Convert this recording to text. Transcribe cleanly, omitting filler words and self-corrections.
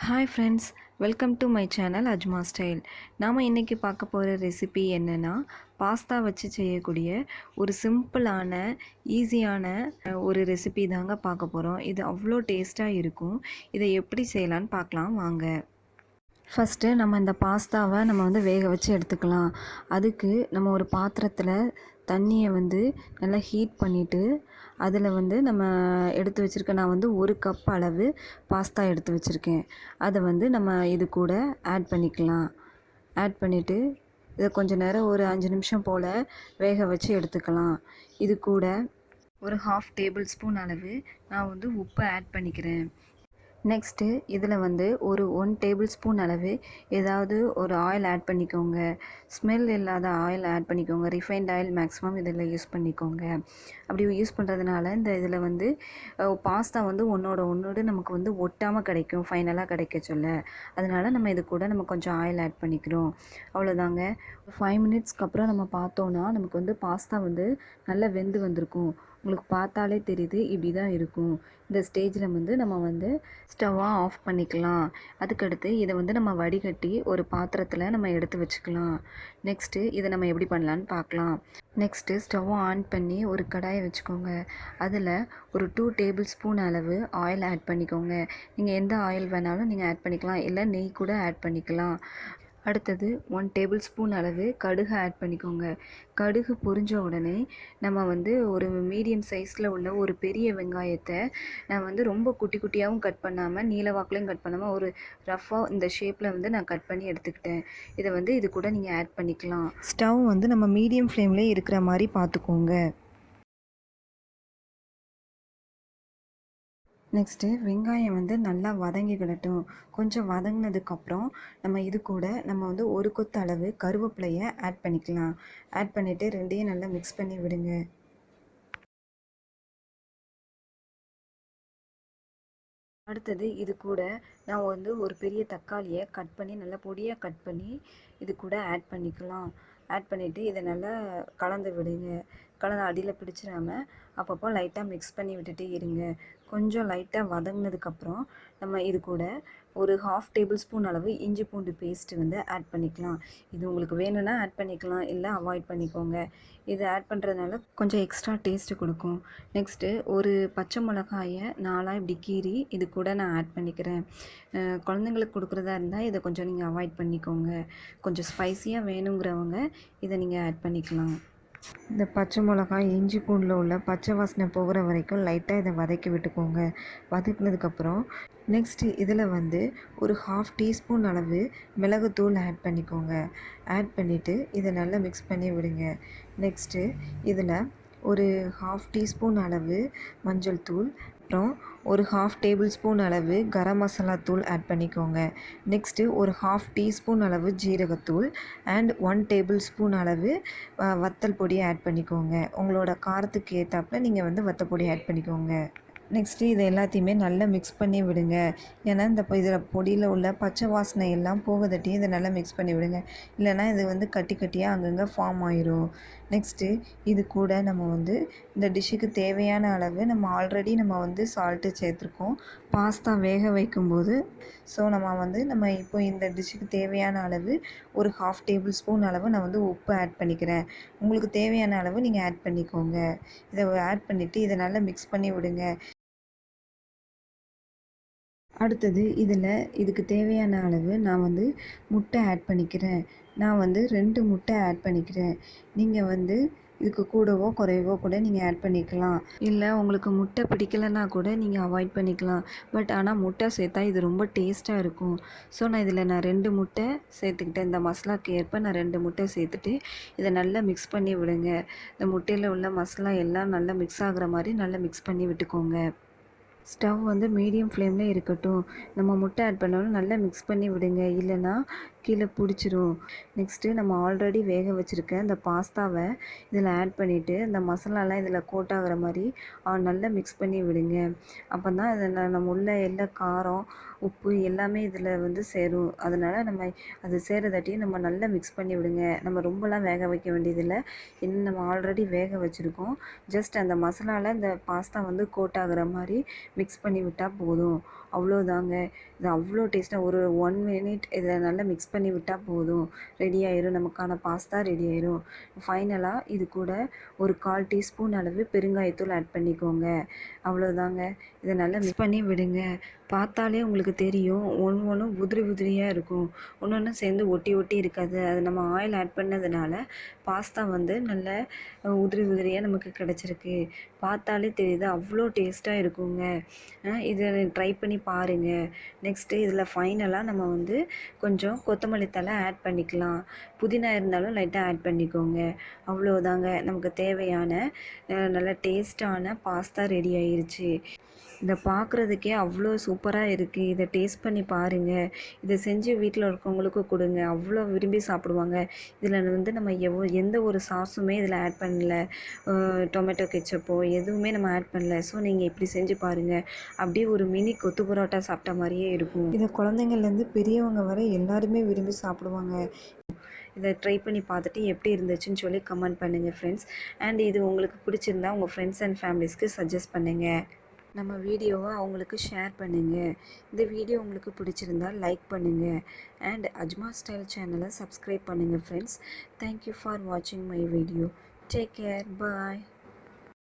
Hi friends, welcome to my channel அஜ்மா style. நாம் இன்றைக்கி பார்க்க போகிற ரெசிபி என்னென்னா, பாஸ்தா வச்சு செய்யக்கூடிய ஒரு சிம்பிளான ஈஸியான ஒரு ரெசிபி தாங்க பார்க்க போகிறோம். இது அவ்வளோ டேஸ்ட்டாக இருக்கும். இதை எப்படி செய்யலான்னு பார்க்கலாம் வாங்க. ஃபஸ்ட்டு நம்ம இந்த பாஸ்தாவை வேக வச்சு எடுத்துக்கலாம். அதுக்கு நம்ம ஒரு பாத்திரத்தில் தண்ணியை நல்லா ஹீட் பண்ணிவிட்டு அதில் நம்ம எடுத்து வச்சுருக்க நான் 1 கப் அளவு பாஸ்தா எடுத்து வச்சுருக்கேன். அதை நம்ம இது கூட ஆட் பண்ணிக்கலாம். ஆட் பண்ணிவிட்டு இதை கொஞ்சம் நேரம் ஒரு 5 நிமிஷம் போல் வேக வச்சு எடுத்துக்கலாம். இது கூட ஒரு 1/2 டேபிள் ஸ்பூன் அளவு நான் உப்பு ஆட் பண்ணிக்கிறேன். நெக்ஸ்ட்டு இதில் ஒரு 1 டேபிள் ஸ்பூன் அளவு ஏதாவது ஒரு ஆயில் ஆட் பண்ணிக்கோங்க. ஸ்மெல் இல்லாத ஆயில் ஆட் பண்ணிக்கோங்க. ரிஃபைண்ட் ஆயில் மேக்ஸிமம் இதில் யூஸ் பண்ணிக்கோங்க. அப்படி யூஸ் பண்ணுறதுனால இந்த இதில் பாஸ்தா ஒன்றோடு நமக்கு ஒட்டாமல் கிடைக்கும், ஃபைனலாக கிடைக்க சொல்ல. அதனால் நம்ம இது கூட நம்ம கொஞ்சம் ஆயில் ஆட் பண்ணிக்கிறோம். அவ்வளோதாங்க. 5 மினிட்ஸ்க்கு அப்புறம் நம்ம பார்த்தோன்னா நமக்கு பாஸ்தா நல்லா வெந்து வந்திருக்கும். உங்களுக்கு பார்த்தாலே தெரியுது, இப்படி தான் இருக்கும். இந்த ஸ்டேஜில் நம்ம ஸ்டவ்வை ஆஃப் பண்ணிக்கலாம். அதுக்கடுத்து இதை நம்ம வடிகட்டி ஒரு பாத்திரத்தில் நம்ம எடுத்து வச்சுக்கலாம். நெக்ஸ்ட்டு இதை நம்ம எப்படி பண்ணலான்னு பார்க்கலாம். நெக்ஸ்ட்டு ஸ்டவ்வை ஆன் பண்ணி ஒரு கடாயை வச்சுக்கோங்க. அதில் ஒரு 2 டேபிள் ஸ்பூன் அளவு ஆயில் ஆட் பண்ணிக்கோங்க. நீங்கள் எந்த ஆயில் வேணாலும் நீங்கள் ஆட் பண்ணிக்கலாம், இல்லை நெய் கூட ஆட் பண்ணிக்கலாம். அடுத்தது 1 டேபிள் ஸ்பூன் அளவு கடுகு ஆட் பண்ணிக்கோங்க. கடுகு பொரிஞ்ச உடனே நம்ம ஒரு மீடியம் சைஸில் உள்ள ஒரு பெரிய வெங்காயத்தை நான் ரொம்ப குட்டி குட்டியாகவும் கட் பண்ணாமல், நீல வாக்குலையும் கட் பண்ணாமல், ஒரு ரஃப்பாக இந்த ஷேப்பில் நான் கட் பண்ணி எடுத்துக்கிட்டேன். இதை இது கூட நீங்கள் ஆட் பண்ணிக்கலாம். ஸ்டவ் நம்ம மீடியம் ஃப்ளேம்லேயே இருக்கிற மாதிரி பார்த்துக்கோங்க. நெக்ஸ்ட்டு வெங்காயம் நல்லா வதங்கிக்கிடட்டும். கொஞ்சம் வதங்கினதுக்கப்புறம் நம்ம இது கூட நம்ம ஒரு கொத்து அளவு கருவேப்பிலையை ஆட் பண்ணிக்கலாம். ஆட் பண்ணிவிட்டு ரெண்டையும் நல்லா மிக்ஸ் பண்ணி விடுங்க. அடுத்தது இது கூட நான் ஒரு பெரிய தக்காளியை கட் பண்ணி நல்லா பொடியாக கட் பண்ணி இது கூட ஆட் பண்ணிக்கலாம். ஆட் பண்ணிவிட்டு இதை நல்லா கலந்து விடுங்க. கலந்து அடியில் பிடிச்சிடாம அப்பப்போ லைட்டாக மிக்ஸ் பண்ணி விட்டுட்டே இருங்க. கொஞ்சம் லைட்டாக வதங்கினதுக்கப்புறம் நம்ம இது கூட ஒரு 1/2 டேபிள் ஸ்பூன் அளவு இஞ்சி பூண்டு பேஸ்ட்டு ஆட் பண்ணிக்கலாம். இது உங்களுக்கு வேணும்னா ஆட் பண்ணிக்கலாம், இல்லை அவாய்ட் பண்ணிக்கோங்க. இது ஆட் பண்ணுறதுனால கொஞ்சம் எக்ஸ்ட்ரா டேஸ்ட்டு கொடுக்கும். நெக்ஸ்ட்டு ஒரு பச்சை மிளகாயை 4ஆக இப்படி கீறி இது கூட நான் ஆட் பண்ணிக்கிறேன். குழந்தைங்களுக்கு கொடுக்குறதா இருந்தால் இதை கொஞ்சம் நீங்கள் அவாய்ட் பண்ணிக்கோங்க. கொஞ்சம் ஸ்பைஸியாக வேணுங்கிறவங்க இதை நீங்கள் ஆட் பண்ணிக்கலாம். இந்த பச்சை மிளகாய் இஞ்சி பூண்டில் உள்ள பச்சை வாசனை போகிற வரைக்கும் லைட்டாக இதை வதக்கி விட்டுக்கோங்க. வதக்கினதுக்கப்புறம் நெக்ஸ்ட்டு இதில் ஒரு 1/2 டீஸ்பூன் அளவு மிளகுத்தூள் ஆட் பண்ணிக்கோங்க. ஆட் பண்ணிவிட்டு இதை நல்லா மிக்ஸ் பண்ணி விடுங்க. நெக்ஸ்ட்டு இதில் ஒரு 1/2 டீஸ்பூன் அளவு மஞ்சள் தூள், அப்புறம் ஒரு 1/2 டேபிள் ஸ்பூன் அளவு கரம் மசாலா தூள் ஆட் பண்ணிக்கோங்க. நெக்ஸ்ட்டு ஒரு 1/2 டீஸ்பூன் அளவு ஜீரகத்தூள் அண்ட் 1 டேபிள் ஸ்பூன் அளவு வத்தல் பொடி ஆட் பண்ணிக்கோங்க. உங்களோட காரத்துக்கு ஏற்றாப்புல நீங்கள் வத்தல் பொடி ஆட் பண்ணிக்கோங்க. நெக்ஸ்ட்டு இது எல்லாத்தையுமே நல்லா மிக்ஸ் பண்ணி விடுங்க. ஏன்னா இந்த இதில் பொடியில் உள்ள பச்சை வாசனை எல்லாம் போகதட்டி இதை நல்லா மிக்ஸ் பண்ணி விடுங்க. இல்லைனா இது கட்டி கட்டியாக அங்கங்கே ஃபார்ம் ஆயிரும். நெக்ஸ்ட்டு இது கூட நம்ம இந்த டிஷ்ஷுக்கு தேவையான அளவு நம்ம ஆல்ரெடி நம்ம சால்ட்டு சேர்த்துருக்கோம் பாஸ்தா வேக வைக்கும்போது. ஸோ நம்ம இப்போ இந்த டிஷ்ஷுக்கு தேவையான அளவு ஒரு 1/2 டேபிள் ஸ்பூன் அளவு நான் உப்பு ஆட் பண்ணிக்கிறேன். உங்களுக்கு தேவையான அளவு நீங்கள் ஆட் பண்ணிக்கோங்க. இதை ஆட் பண்ணிவிட்டு இதை நல்லா மிக்ஸ் பண்ணி விடுங்க. அடுத்தது இதுக்கு தேவையான அளவு நான் முட்டை ஆட் பண்ணிக்கிறேன். நான் 2 முட்டை ஆட் பண்ணிக்கிறேன். நீங்கள் இதுக்கு கூடவோ குறைவோ கூட நீங்கள் ஆட் பண்ணிக்கலாம். இல்லை உங்களுக்கு முட்டை பிடிக்கலைன்னா கூட நீங்கள் அவாய்ட் பண்ணிக்கலாம். பட் ஆனால் முட்டை சேர்த்தா இது ரொம்ப டேஸ்ட்டாக இருக்கும். ஸோ நான் 2 முட்டை சேர்த்துக்கிட்டேன். இந்த மசாலாக்கு ஏற்ப நான் 2 முட்டை சேர்த்துட்டு இதை நல்லா மிக்ஸ் பண்ணி விடுங்க. இந்த முட்டையில் உள்ள மசாலா எல்லாம் நல்லா மிக்ஸ் ஆகுற மாதிரி நல்லா மிக்ஸ் பண்ணி விட்டுக்கோங்க. ஸ்டவ் மீடியம் ஃப்ளேமில் இருக்கட்டும். நம்ம முட்டை ஆட் பண்ணாலும் நல்லா மிக்ஸ் பண்ணி விடுங்க, இல்லைன்னா கீழே பிடிச்சிரும். நெக்ஸ்ட்டு நம்ம ஆல்ரெடி வேக வச்சுருக்க இந்த பாஸ்தாவை இதில் ஆட் பண்ணிவிட்டு இந்த மசாலாலாம் இதில் கோட் ஆகிற மாதிரி நல்லா மிக்ஸ் பண்ணி விடுங்க. அப்போ தான் இதில் நம்ம உள்ள எல்லா காரம் உப்பு எல்லாமே இதில் வந்து சேரும். அதனால் நம்ம அது சேர்றதாட்டியும் நம்ம நல்லா மிக்ஸ் பண்ணி விடுங்க. நம்ம ரொம்பலாம் வேக வைக்க வேண்டியதில்லை. இன்னும் நம்ம ஆல்ரெடி வேக வச்சுருக்கோம். ஜஸ்ட் அந்த மசாலாவில் இந்த பாஸ்தா வந்து கோட் ஆகுற மாதிரி மிக்ஸ் பண்ணி விட்டால் போதும். அவ்வளோதாங்க. இது அவ்வளோ டேஸ்ட்டாக ஒரு 1 மினிட் இதை நல்லா மிக்ஸ் பண்ணி விட்டால் போதும். ரெடி ஆயிரும். நமக்கான பாஸ்தா ரெடி ஆயிரும். ஃபைனலாக இது கூட ஒரு 1/4 டீஸ்பூன் அளவு பெருங்காயத்தூள் ஆட் பண்ணிக்கோங்க. அவ்வளோதாங்க. இதை நல்லா மிக்ஸ் பண்ணி விடுங்க. பார்த்தாலே உங்களுக்கு தெரியும், ஒன்று ஒன்றும் உதிரி உதிரியாக இருக்கும். ஒன்று ஒன்று சேர்ந்து ஒட்டி ஒட்டி இருக்காது. அது நம்ம ஆயில் ஆட் பண்ணதுனால பாஸ்தா வந்து நல்ல உதிரி உதிரியாக நமக்கு கிடச்சிருக்கு. பார்த்தாலே தெரியுது, அவ்வளோ டேஸ்ட்டாக இருக்குங்க. இதை ட்ரை பண்ணி பாருங்கள். நெக்ஸ்ட்டு இதில் ஃபைனலாக நம்ம வந்து கொஞ்சம் கொத்தமல்லி தழை ஆட் பண்ணிக்கலாம். புதினா இருந்தாலும் லைட்டாக ஆட் பண்ணிக்கோங்க. அவ்வளோதாங்க. நமக்கு தேவையான நல்ல டேஸ்ட்டான பாஸ்தா ரெடி ஆயிருச்சு. இதை பார்க்குறதுக்கே அவ்வளோ சூப்பராக இருக்குது. இதை டேஸ்ட் பண்ணி பாருங்கள். இதை செஞ்சு வீட்டில் இருக்கவங்களுக்கு கொடுங்க. அவ்வளோ விரும்பி சாப்பிடுவாங்க. இதில் வந்து நம்ம எந்த ஒரு சாஸுமே இதில் ஆட் பண்ணல. டொமேட்டோ கெச்சப்போ எதுவுமே நம்ம ஆட் பண்ணல. ஸோ நீங்கள் இப்படி செஞ்சு பாருங்கள். அப்படியே ஒரு மினி கொத்து பரோட்டா சாப்பிட்ட மாதிரியே இருக்கும். இதை குழந்தைங்கள்லேருந்து பெரியவங்க வரை எல்லாருமே விரும்பி சாப்பிடுவாங்க. இதை ட்ரை பண்ணி பார்த்துட்டு எப்படி இருந்துச்சுன்னு சொல்லி கமெண்ட் பண்ணுங்கள் ஃப்ரெண்ட்ஸ். அண்ட் இது உங்களுக்கு பிடிச்சிருந்தா உங்கள் ஃப்ரெண்ட்ஸ் அண்ட் ஃபேமிலிஸ்க்கு சஜஸ்ட் பண்ணுங்கள். நம்ம வீடியோவை அவங்களுக்கு ஷேர் பண்ணுங்கள். இந்த வீடியோ உங்களுக்கு பிடிச்சிருந்தா லைக் பண்ணுங்கள். அண்ட் அஜ்மா ஸ்டைல் சேனலை சப்ஸ்கிரைப் பண்ணுங்கள் ஃப்ரெண்ட்ஸ். தேங்க்யூ ஃபார் வாட்சிங் my video. Take care. Bye.